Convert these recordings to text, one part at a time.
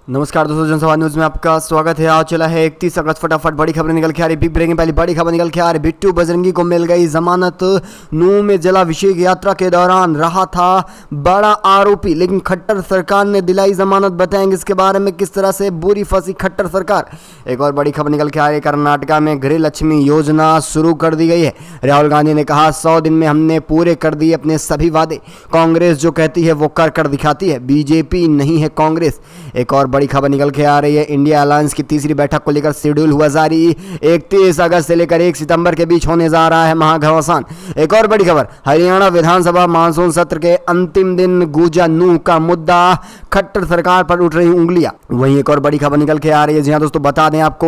नमस्कार दोस्तों, जनसभा न्यूज में आपका स्वागत है। आज चला है 31 अगस्त। फटाफट बड़ी खबर निकल के आ रही। बिग ब्रेकिंग पहली बड़ी खबर निकल के आ रही। बिट्टू बजरंगी को मिल गई जमानत। नूंह में जलाभिषेक यात्रा के दौरान रहा था बड़ा आरोपी, लेकिन खट्टर सरकार ने दिलाई जमानत। बताएंगे इसके बारे में किस तरह से बुरी फंसी खट्टर सरकार। एक और बड़ी खबर निकल के आ रही है। कर्नाटका में गृह लक्ष्मी योजना शुरू कर दी गई है। राहुल गांधी ने कहा 100 दिन में हमने पूरे कर दिए अपने सभी वादे। कांग्रेस जो कहती है वो कर कर दिखाती है, बीजेपी नहीं है कांग्रेस। एक और बड़ी खबर निकल के आ रही है। इंडिया अलायंस की तीसरी बैठक को लेकर शेड्यूल हुआ जारी। 31 अगस्त से लेकर 1 सितंबर के बीच होने जा रहा है महाघमासान। एक और बड़ी खबर, हरियाणा विधानसभा मानसून सत्र के अंतिम दिन गूंजा नूंह का मुद्दा। खट्टर सरकार पर उठ रही उंगलियां। वहीं एक और बड़ी खबर निकल के आ रही है। जी हां दोस्तों, बता दें आपको,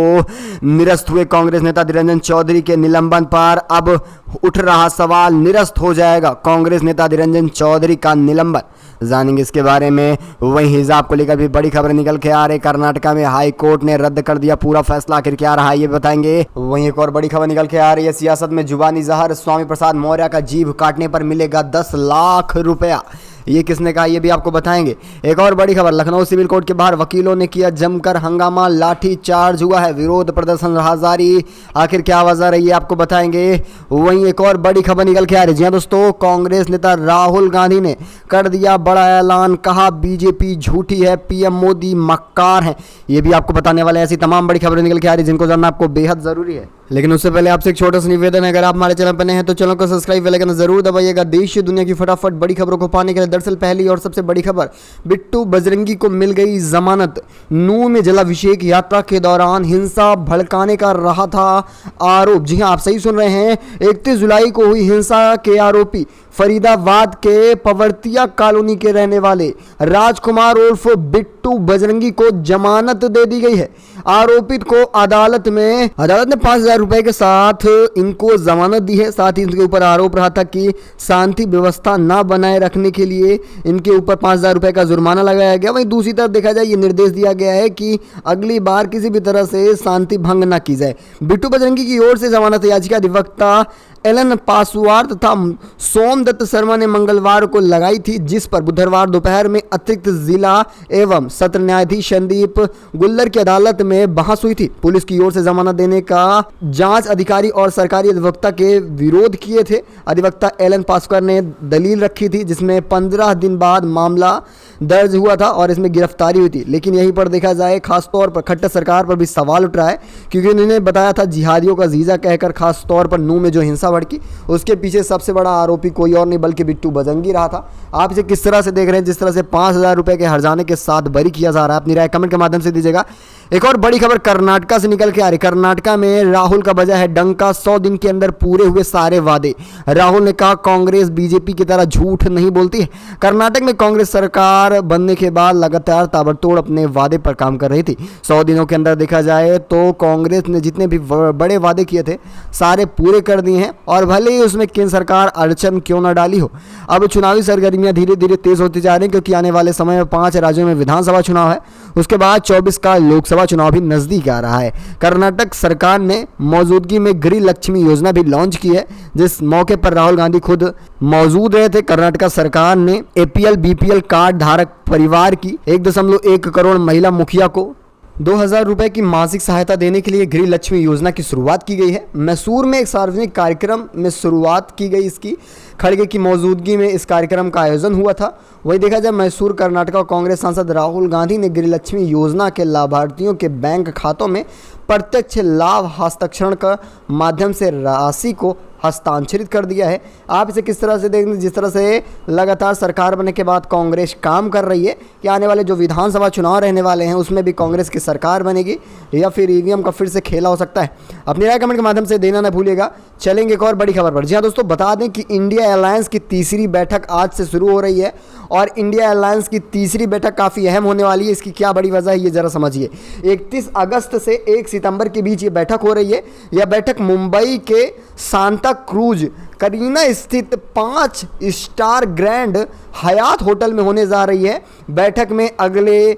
निरस्त हुए कांग्रेस नेता धीररंजन चौधरी के निलंबन पर अब उठ रहा सवाल। निरस्त हो जाएगा कांग्रेस नेता धीररंजन चौधरी का निलंबन, जानेंगे इसके बारे में। वहीं हिजाब को लेकर भी बड़ी खबर निकल के आ रही। कर्नाटका में हाई कोर्ट ने रद्द कर दिया पूरा फैसला, आखिर क्या रहा ये बताएंगे। वहीं एक और बड़ी खबर निकल के आ रही है। सियासत में जुबानी जहर, स्वामी प्रसाद मौर्य का जीभ काटने पर मिलेगा 10 लाख रुपया। ये किसने कहा ये भी आपको बताएंगे। एक और बड़ी खबर, लखनऊ सिविल कोर्ट के बाहर वकीलों ने किया जमकर हंगामा, लाठी चार्ज हुआ है, विरोध प्रदर्शन रहा जारी। आखिर क्या वजह रही है आपको बताएंगे। वहीं एक और बड़ी खबर निकल के आ रही है। जी हाँ दोस्तों, कांग्रेस नेता राहुल गांधी ने कर दिया बड़ा ऐलान, कहा बीजेपी झूठी है, पीएम मोदी मक्कार हैं। ये भी आपको बताने वाले हैं। ऐसी तमाम बड़ी खबरें निकल के आ रही है जिनको जानना आपको बेहद जरूरी है। लेकिन उससे पहले आपसे एक छोटा सा निवेदन है, अगर आप हमारे चैनल पर नए हैं तो चैनल को सब्सक्राइब बेल आइकन जरूर दबाइएगा। देश दुनिया की फटाफट बड़ी खबरों को पाने के लिए दरअसल पहली और सबसे बड़ी खबर, बिट्टू बजरंगी को मिल गई जमानत। नूंह में जलाभिषेक यात्रा के दौरान हिंसा भड़काने का रहा था आरोप। जी हां, आप सही सुन रहे हैं। 31 जुलाई को हुई हिंसा के आरोपी फरीदाबाद के पवर्तिया कॉलोनी के रहने वाले राजकुमार उर्फ बिट्टू बजरंगी को जमानत दे दी गई है। आरोपित को अदालत ने 5,000 रुपए के साथ इनको जमानत दी है। साथ ही इनके ऊपर आरोप रहा था कि शांति व्यवस्था न बनाए रखने के लिए इनके ऊपर 5,000 रुपए का जुर्माना लगाया गया। वहीं दूसरी तरफ देखा जाए, ये निर्देश दिया गया है कि अगली बार किसी भी तरह से शांति भंग न की जाए। बिट्टू बजरंगी की ओर से जमानत याचिका अधिवक्ता एलन पासवार तथा सोमदत्त शर्मा ने मंगलवार को लगाई थी, जिस पर बुधवार दोपहर में अतिरिक्त जिला एवं सत्र न्यायाधीश संदीप गुल्लर की अदालत में बहस हुई थी। पुलिस की ओर से जमानत देने का जांच अधिकारी और सरकारी अधिवक्ता के विरोध किए थे। अधिवक्ता एलन पासवार ने दलील रखी थी, जिसमें 15 दिन बाद मामला दर्ज हुआ था और इसमें गिरफ्तारी हुई थी। लेकिन यहीं पर देखा जाए, खासतौर पर खट्टर सरकार पर भी सवाल उठ रहा है, क्योंकि उन्होंने बताया था जिहादियों का जीजा कहकर। खासतौर पर नूंह में जो हिंसा भड़की, उसके पीछे सबसे बड़ा आरोपी कोई और नहीं बल्कि बिट्टू बजरंगी रहा था। आप इसे किस तरह से देख रहे हैं, जिस तरह से 5,000 रुपए के हर्जाने के साथ बरी किया जा रहा है? अपनी राय कमेंट के माध्यम से दीजिएगा। एक और बड़ी खबर कर्नाटका से निकल के आ रही। कर्नाटका में राहुल का बजा है डंका, 100 दिन के अंदर पूरे हुए सारे वादे। राहुल ने कहा कांग्रेस बीजेपी की तरह झूठ नहीं बोलती है। कर्नाटक में कांग्रेस सरकार बनने के बाद लगातार ताबड़तोड़ अपने वादे पर काम कर रही थी। 100 दिनों के अंदर देखा जाए तो कांग्रेस ने जितने भी बड़े वादे किए थे सारे पूरे कर दिए हैं, और भले ही उसमें केंद्र सरकार अड़चन क्यों न डाली हो। अब चुनावी सरगर्मियां धीरे धीरे तेज होती जा रही हैं, क्योंकि आने वाले समय में 5 राज्यों में विधानसभा चुनाव है, उसके बाद 24 का लोकसभा चुनाव भी नजदीक आ रहा है। कर्नाटक सरकार ने मौजूदगी में गृह लक्ष्मी योजना भी लॉन्च की है, जिस मौके पर राहुल गांधी खुद मौजूद रहे थे। कर्नाटक सरकार ने एपीएल बीपीएल कार्ड धारक परिवार की 1.1 करोड़ महिला मुखिया को 2,000 रुपए की मासिक सहायता देने के लिए गृह लक्ष्मी योजना की शुरुआत की गई है। मैसूर में एक सार्वजनिक कार्यक्रम में शुरुआत की गई इसकी। खड़गे की मौजूदगी में इस कार्यक्रम का आयोजन हुआ था। वही देखा जाए, मैसूर कर्नाटका कांग्रेस सांसद राहुल गांधी ने गृह लक्ष्मी योजना के लाभार्थियों के बैंक खातों में प्रत्यक्ष लाभ हस्ताक्षरण का माध्यम से राशि को हस्तांतरित कर दिया है। आप इसे किस तरह से देखें, जिस तरह से लगातार सरकार बनने के बाद कांग्रेस काम कर रही है कि आने वाले जो विधानसभा चुनाव रहने वाले हैं उसमें भी कांग्रेस की सरकार बनेगी, या फिर ईवीएम का फिर से खेला हो सकता है। अपनी राय कमेंट के माध्यम से देना न भूलिएगा। चलेंगे एक और बड़ी खबर पर। जी हाँ दोस्तों, बता दें कि इंडिया एयरलाइंस की तीसरी बैठक आज से शुरू हो रही है, और इंडिया एयरलाइंस की तीसरी बैठक काफ़ी अहम होने वाली है। इसकी क्या बड़ी वजह है ये जरा समझिए। 31 अगस्त से 1 सितंबर के बीच ये बैठक हो रही है। यह बैठक मुंबई के सांता क्रूज करीना स्थित 5 स्टार ग्रैंड हयात होटल में होने जा रही है। बैठक में अगले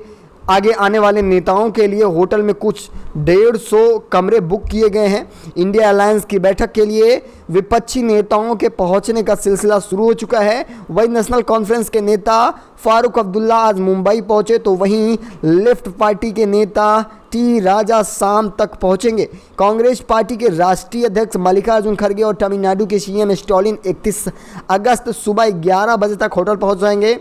आगे आने वाले नेताओं के लिए होटल में कुछ 150 कमरे बुक किए गए हैं। इंडिया अलायंस की बैठक के लिए विपक्षी नेताओं के पहुंचने का सिलसिला शुरू हो चुका है। वहीं नेशनल कॉन्फ्रेंस के नेता फारूक अब्दुल्ला आज मुंबई पहुंचे, तो वहीं लेफ्ट पार्टी के नेता टी राजा शाम तक पहुंचेंगे। कांग्रेस पार्टी के राष्ट्रीय अध्यक्ष मल्लिकार्जुन खड़गे और तमिलनाडु के सीएम स्टालिन 31 अगस्त सुबह 11 बजे तक होटल पहुंच जाएंगे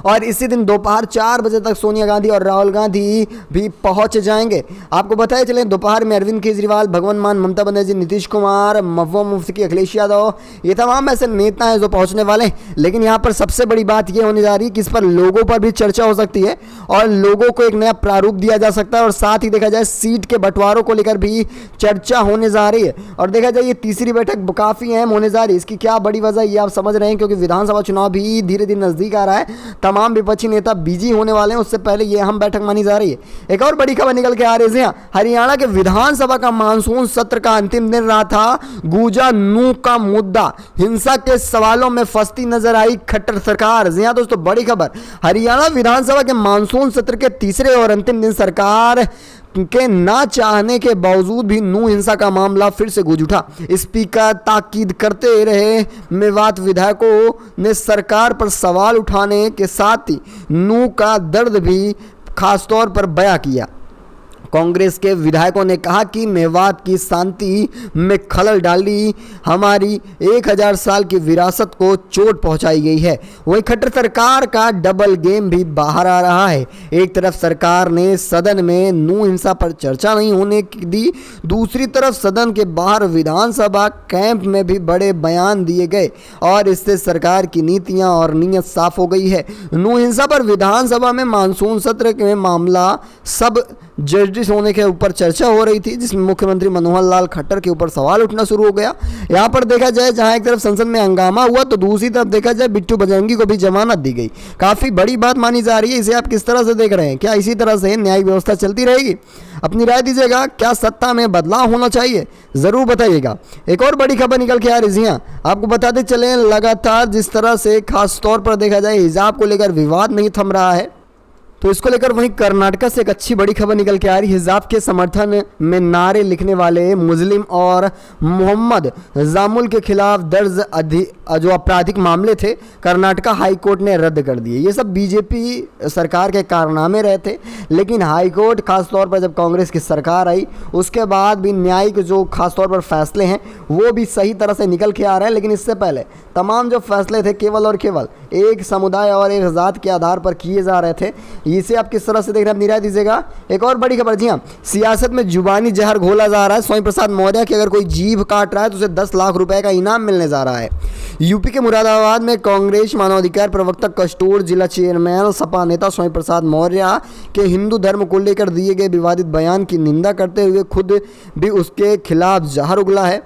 और इसी दिन दोपहर 4 बजे तक सोनिया गांधी और राहुल गांधी भी पहुंच जाएंगे। आपको बताया चले दोपहर में अरविंद केजरीवाल, भगवंत मान, ममता बनर्जी, नीतीश कुमार, महबूबा मुफ्ती, अखिलेश यादव, ये तमाम ऐसे नेता हैं जो पहुंचने वाले हैं। लेकिन यहाँ पर सबसे बड़ी बात ये होने जा रही है कि इस पर लोगों पर भी चर्चा हो सकती है और लोगों को एक नया प्रारूप दिया जा सकता है और साथ ही देखा जाए सीट के बंटवारों को लेकर भी चर्चा होने जा रही है। और देखा जाए ये तीसरी बैठक काफ़ी अहम होने जा रही है। इसकी क्या बड़ी वजह ये आप समझ रहे हैं, क्योंकि विधानसभा चुनाव भी धीरे धीरे नजदीक आ रहा है। तमाम विपक्षी नेता बिजी होने वाले हैं, उससे पहले ये अहम बैठक मानी जा रही है। एक और बड़ी खबर निकल के आ रही है, हरियाणा के विधानसभा का मानसून सत्र का अंतिम दिन रहा था। गूंजा नूह का मुद्दा, हिंसा के सवालों में फंसती नजर आई खट्टर सरकार। जी हां दोस्तों, बड़ी खबर, हरियाणा विधानसभा के मानसून सत्र के तीसरे और अंतिम दिन सरकार के ना चाहने के बावजूद भी नूह हिंसा का मामला फिर से गूंज उठा। स्पीकर ताकीद करते रहे। मेवात विधायकों ने सरकार पर सवाल उठाने के साथ ही नूह का दर्द भी खासतौर पर बयां किया। कांग्रेस के विधायकों ने कहा कि मेवात की शांति में खलल डाली हमारी 1000 साल की विरासत को चोट पहुंचाई गई है। वहीं खट्टर सरकार का डबल गेम भी बाहर आ रहा है। एक तरफ सरकार ने सदन में नूह हिंसा पर चर्चा नहीं होने दी, दूसरी तरफ सदन के बाहर विधानसभा कैंप में भी बड़े बयान दिए गए और इससे सरकार की नीतियां और नीयत साफ हो गई है। नूह हिंसा पर विधानसभा में मानसून सत्र में मामला सब जस्टिस होने के ऊपर चर्चा हो रही थी, जिसमें मुख्यमंत्री मनोहर लाल खट्टर के ऊपर सवाल उठना शुरू हो गया। यहाँ पर देखा जाए जहाँ एक तरफ संसद में हंगामा हुआ तो दूसरी तरफ देखा जाए बिट्टू बजरंगी को भी जमानत दी गई। काफ़ी बड़ी बात मानी जा रही है। इसे आप किस तरह से देख रहे हैं? क्या इसी तरह से न्यायिक व्यवस्था चलती रहेगी? अपनी राय दीजिएगा। क्या सत्ता में बदलाव होना चाहिए? ज़रूर बताइएगा। एक और बड़ी खबर निकल के आ रही है, आपको बताते चले लगातार जिस तरह से खास तौर पर देखा जाए हिजाब को लेकर विवाद नहीं थम रहा है, तो इसको लेकर वहीं कर्नाटक से एक अच्छी बड़ी खबर निकल के आ रही है। हिजाब के समर्थन में नारे लिखने वाले मुस्लिम और मोहम्मद जामुल के खिलाफ दर्ज जो आपराधिक मामले थे कर्नाटका हाई कोर्ट ने रद्द कर दिए। ये सब बीजेपी सरकार के कारनामे रहे थे, लेकिन हाई कोर्ट खासतौर पर जब कांग्रेस की सरकार आई उसके बाद भी न्यायिक जो खासतौर पर फैसले हैं वो भी सही तरह से निकल के आ रहे हैं। लेकिन इससे पहले तमाम जो फैसले थे केवल और केवल एक समुदाय और एक जात के आधार पर किए जा रहे थे। इसे आप किस तरह से देख रहे हैं, निराश दीजिएगा। एक और बड़ी खबर, जी हाँ, सियासत में जुबानी जहर घोला जा रहा है। स्वामी प्रसाद मौर्य की अगर कोई जीभ काट रहा है तो उसे 10 लाख रुपए का इनाम मिलने जा रहा है। यूपी के मुरादाबाद में कांग्रेस मानवाधिकार प्रवक्ता कस्टोर जिला चेयरमैन सपा नेता स्वामी प्रसाद मौर्य के हिंदू धर्म को लेकर दिए गए विवादित बयान की निंदा करते हुए खुद भी उसके खिलाफ जहर उगला है।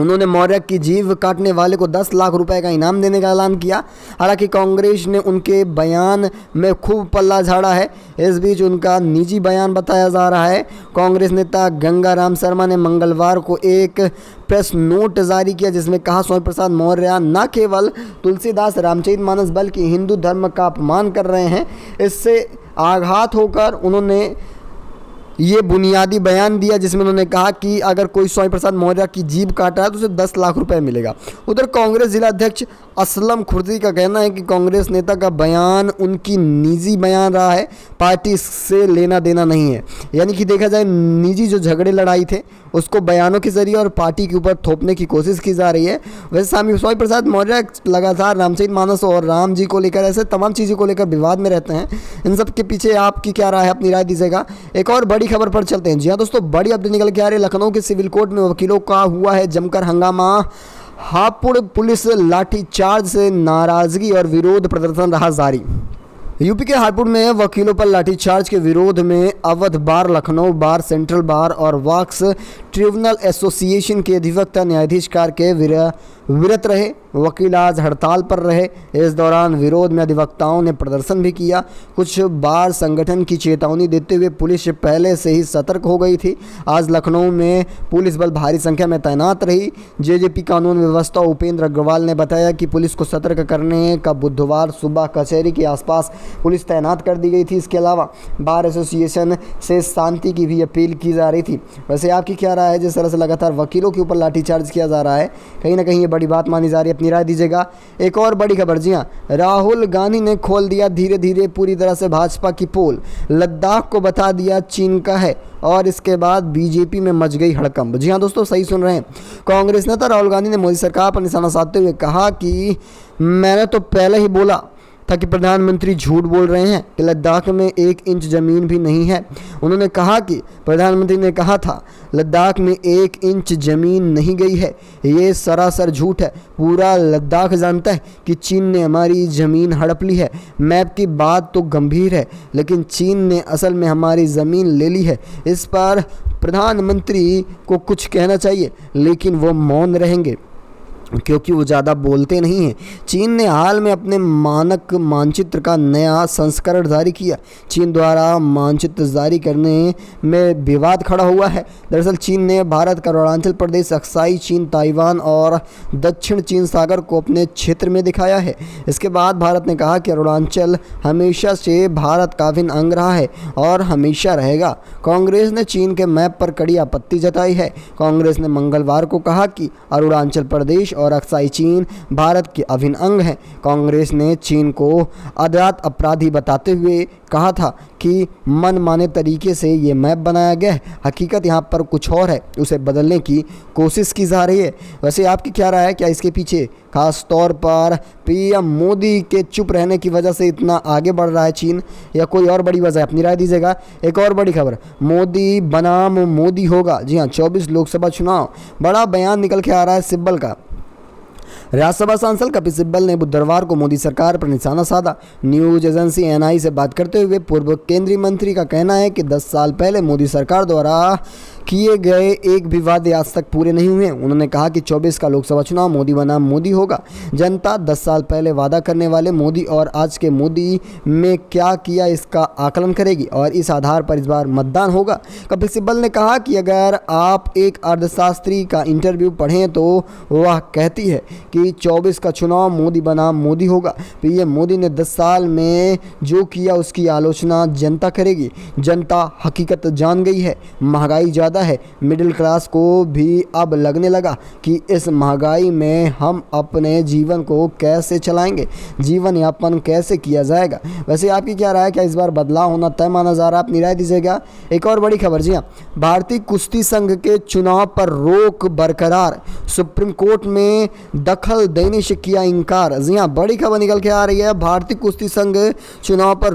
उन्होंने मौर्य की जीभ काटने वाले को 10 लाख रुपए का इनाम देने का ऐलान किया। हालांकि कांग्रेस ने उनके बयान में खूब पल्ला झाड़ा है। इस बीच उनका निजी बयान बताया जा रहा है। कांग्रेस नेता गंगाराम शर्मा ने मंगलवार को एक प्रेस नोट जारी किया जिसमें कहा स्वामी प्रसाद मौर्य न केवल तुलसीदास रामचरितमानस बल्कि हिंदू धर्म का अपमान कर रहे हैं। इससे आघात होकर उन्होंने ये बुनियादी बयान दिया जिसमें उन्होंने कहा कि अगर कोई स्वामी प्रसाद मौर्य की जीभ काटा है तो उसे 10 लाख रुपए मिलेगा। उधर कांग्रेस जिला अध्यक्ष असलम खुर्दी का कहना है कि कांग्रेस नेता का बयान उनकी निजी बयान रहा है, पार्टी से लेना देना नहीं है। यानी कि देखा जाए निजी जो झगड़े लड़ाई थे उसको बयानों के जरिए और पार्टी के ऊपर थोपने की कोशिश की जा रही है। वैसे स्वामी प्रसाद मौर्य लगातार रामचरितमानस और राम जी को लेकर ऐसे तमाम चीज़ों को लेकर विवाद में रहते हैं। इन सब के पीछे आपकी क्या राय है, अपनी राय दीजिएगा। एक और बड़ी खबर पर चलते हैं। जी हाँ दोस्तों, बड़ी अपडेट निकल के आ रही है। लखनऊ के सिविल कोर्ट में वकीलों का हुआ है जमकर हंगामा। हापुड़ पुलिस लाठीचार्ज से नाराजगी और विरोध प्रदर्शन रहा जारी। यूपी के हापुड़ में वकीलों पर लाठीचार्ज के विरोध में अवध बार, लखनऊ बार, सेंट्रल बार और वक्स ट्रिब्यूनल एसोसिएशन के अधिवक्ता न्यायाधीश के विरत रहे। वकील आज हड़ताल पर रहे। इस दौरान विरोध में अधिवक्ताओं ने प्रदर्शन भी किया। कुछ बार संगठन की चेतावनी देते हुए पुलिस पहले से ही सतर्क हो गई थी। आज लखनऊ में पुलिस बल भारी संख्या में तैनात रही। जेजेपी कानून व्यवस्था उपेंद्र अग्रवाल ने बताया कि पुलिस को सतर्क करने का बुधवार सुबह कचहरी के आसपास पुलिस तैनात कर दी गई थी। इसके अलावा बार एसोसिएशन से शांति की भी अपील की जा रही थी। वैसे आपकी क्या राय है? जिस तरह से लगातार वकीलों के ऊपर लाठीचार्ज किया जा रहा है, कहीं ना कहीं ये बड़ी बात मानी जा रही है। अपनी राय दीजिएगा। एक और बड़ी खबर, जी हाँ, राहुल गांधी ने खोल दिया धीरे धीरे पूरी तरह से भाजपा की पोल। लद्दाख को बता दिया चीन का है और इसके बाद बीजेपी में मच गई हड़कंप। जी हाँ दोस्तों, सही सुन रहे हैं। कांग्रेस नेता राहुल गांधी ने मोदी सरकार पर निशाना साधते हुए कहा कि मैंने तो पहले ही बोला था कि प्रधानमंत्री झूठ बोल रहे हैं कि लद्दाख में 1 इंच ज़मीन भी नहीं है। उन्होंने कहा कि प्रधानमंत्री ने कहा था लद्दाख में 1 इंच ज़मीन नहीं गई है, ये सरासर झूठ है। पूरा लद्दाख जानता है कि चीन ने हमारी ज़मीन हड़प ली है। मैप की बात तो गंभीर है, लेकिन चीन ने असल में हमारी ज़मीन ले ली है। इस पर प्रधानमंत्री को कुछ कहना चाहिए, लेकिन वो मौन रहेंगे क्योंकि वो ज़्यादा बोलते नहीं हैं। चीन ने हाल में अपने मानक मानचित्र का नया संस्करण जारी किया। चीन द्वारा मानचित्र जारी करने में विवाद खड़ा हुआ है। दरअसल चीन ने भारत का अरुणाचल प्रदेश, अक्साई चीन, ताइवान और दक्षिण चीन सागर को अपने क्षेत्र में दिखाया है। इसके बाद भारत ने कहा कि अरुणाचल हमेशा से भारत का अभिन्न अंग रहा है और हमेशा रहेगा। कांग्रेस ने चीन के मैप पर कड़ी आपत्ति जताई है। कांग्रेस ने मंगलवार को कहा कि अरुणाचल प्रदेश और अक्साई चीन भारत के अभिन्न अंग हैं। कांग्रेस ने चीन को अज्ञात अपराधी बताते हुए कहा था कि मनमाने तरीके से ये मैप बनाया गया है। हकीकत यहाँ पर कुछ और है, उसे बदलने की कोशिश की जा रही है। वैसे आपकी क्या राय है? क्या इसके पीछे खास तौर पर पीएम मोदी के चुप रहने की वजह से इतना आगे बढ़ रहा है चीन, या कोई और बड़ी वजह है? अपनी राय दीजिएगा। एक और बड़ी खबर, मोदी बनाम मोदी होगा। जी हाँ, 24 लोकसभा चुनाव, बड़ा बयान निकल के आ रहा है सिब्बल का। राज्यसभा सांसद कपिल सिब्बल ने बुधवार को मोदी सरकार पर निशाना साधा। न्यूज एजेंसी एनआई से बात करते हुए पूर्व केंद्रीय मंत्री का कहना है कि 10 साल पहले मोदी सरकार द्वारा किए गए एक भी वादे आज तक पूरे नहीं हुए। उन्होंने कहा कि 24 का लोकसभा चुनाव मोदी बनाम मोदी होगा। जनता 10 साल पहले वादा करने वाले मोदी और आज के मोदी में क्या किया इसका आकलन करेगी और इस आधार पर इस बार मतदान होगा। कपिल सिब्बल ने कहा कि अगर आप एक अर्थशास्त्री का इंटरव्यू पढ़ें तो वह कहती है कि 24 का चुनाव मोदी बनाम मोदी होगा। पीएम मोदी ने 10 साल में जो किया उसकी आलोचना जनता करेगी। जनता हकीकत जान गई है, महंगाई ज़्यादा है। मिडिल क्लास को भी अब लगने लगा कि इस महंगाई में हम अपने जीवन को कैसे चलाएंगे, जीवन यापन कैसे किया जाएगा। वैसे आपकी क्या राय है? क्या इस बार बदलाव होना तय माना जा रहा है? अपनी राय दीजिएगा। एक और बड़ी खबर, जी हाँ, भारतीय कुश्ती संघ के चुनाव पर रोक बरकरार। सुप्रीम कोर्ट में दखल देने से किया इंकार। जी हाँ, बड़ी खबर निकल के आ रही है। भारतीय कुश्ती संघ चुनाव पर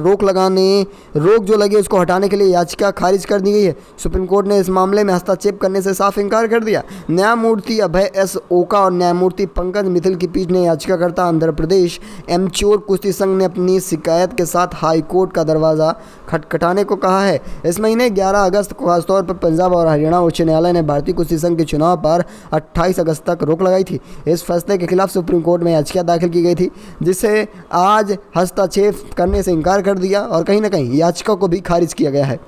रोक जो लगी उसको हटाने के लिए याचिका खारिज कर दी गई है। सुप्रीम कोर्ट ने इस मामले में हस्तक्षेप करने से साफ इंकार कर दिया। न्यायमूर्ति अभय एस ओका और न्यायमूर्ति पंकज मित्तल की पीठ ने याचिकाकर्ता आंध्र प्रदेश एमच्योर कुश्ती संघ ने अपनी शिकायत के साथ हाई कोर्ट का दरवाज़ा खटखटाने को कहा है। इस महीने 11 अगस्त को खासतौर पर पंजाब और हरियाणा उच्च न्यायालय ने भारतीय कुश्ती संघ के चुनाव पर 28 अगस्त तक रोक लगाई थी। इस फैसले के खिलाफ सुप्रीम कोर्ट में याचिका दाखिल की गई थी, जिसे आज हस्तक्षेप करने से इनकार कर दिया और कहीं ना कहीं याचिका को भी खारिज किया गया है।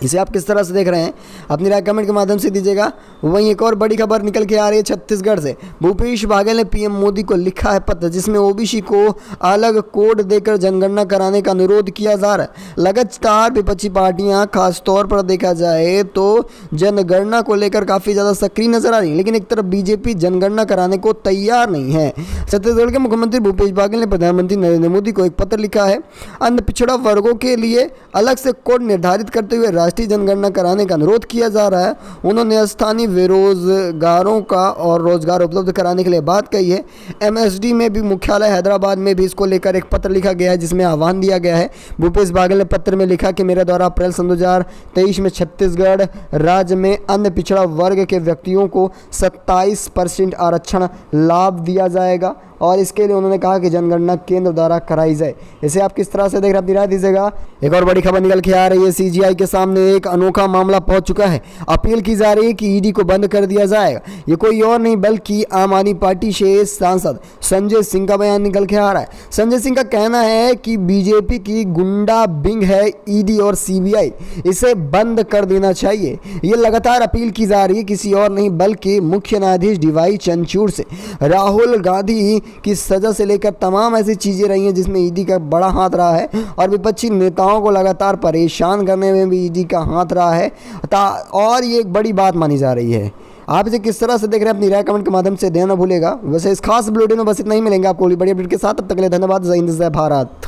इसे आप किस तरह से देख रहे हैं? अपनी राय कमेंट के माध्यम से दीजिएगा। वहीं एक और बड़ी खबर निकल के आ रही है छत्तीसगढ़ से। भूपेश बघेल ने पीएम मोदी को लिखा है पत्र, जिसमें ओबीसी को अलग कोड देकर जनगणना कराने का अनुरोध किया जा रहा है। लगातार विपक्षी पार्टियां, खासतौर पर देखा जाए तो जनगणना को लेकर काफ़ी ज़्यादा सक्रिय नजर आ रही है, लेकिन एक तरफ बीजेपी जनगणना कराने को तैयार नहीं है। छत्तीसगढ़ के मुख्यमंत्री भूपेश बघेल ने प्रधानमंत्री नरेंद्र मोदी को एक पत्र लिखा है। अन्य पिछड़ा वर्गों के लिए अलग से कोड निर्धारित करते हुए राष्ट्रीय जनगणना कराने का अनुरोध किया जा रहा है। उन्होंने स्थानीय बेरोजगारों का और रोजगार उपलब्ध कराने के लिए बात कही है। एमएसडी में भी मुख्यालय हैदराबाद में भी इसको लेकर एक पत्र लिखा गया है, जिसमें आह्वान दिया गया है। भूपेश बघेल ने पत्र में लिखा कि मेरे द्वारा अप्रैल 2023 में छत्तीसगढ़ राज्य में अन्य पिछड़ा वर्ग के व्यक्तियों को 27% आरक्षण लाभ दिया जाएगा और इसके लिए उन्होंने कहा कि जनगणना केंद्र द्वारा कराई जाए। इसे आप किस तरह से देख रहे हैं? अपनी राय दीजिएगा। एक और बड़ी खबर निकल के आ रही है। सीजीआई के सामने एक अनोखा मामला पहुंच चुका है। अपील की जा रही है कि ईडी को बंद कर दिया जाएगा। ये कोई और नहीं बल्कि आम आदमी पार्टी से सांसद संजय सिंह का बयान निकल के आ रहा है। संजय सिंह का कहना है कि बीजेपी की गुंडा बिंग है ईडी और सीबीआई, इसे बंद कर देना चाहिए। ये लगातार अपील की जा रही है किसी और नहीं बल्कि मुख्य न्यायाधीश डीवाई चंद्रचूड़ से। राहुल गांधी की सज़ा से लेकर तमाम ऐसी चीज़ें रही हैं जिसमें ईडी का बड़ा हाथ रहा है और विपक्षी नेताओं को लगातार परेशान करने में भी ईडी का हाथ रहा है और ये एक बड़ी बात मानी जा रही है। आप इसे किस तरह से देख रहे हैं अपनी राय कमेंट के माध्यम से देना भूलेगा। वैसे इस खास बुलेटिन में बस इतना ही, मिलेंगे आपको बड़ी अपडेट के साथ। तब तक के लिए धन्यवाद। जय हिंद, जय भारत।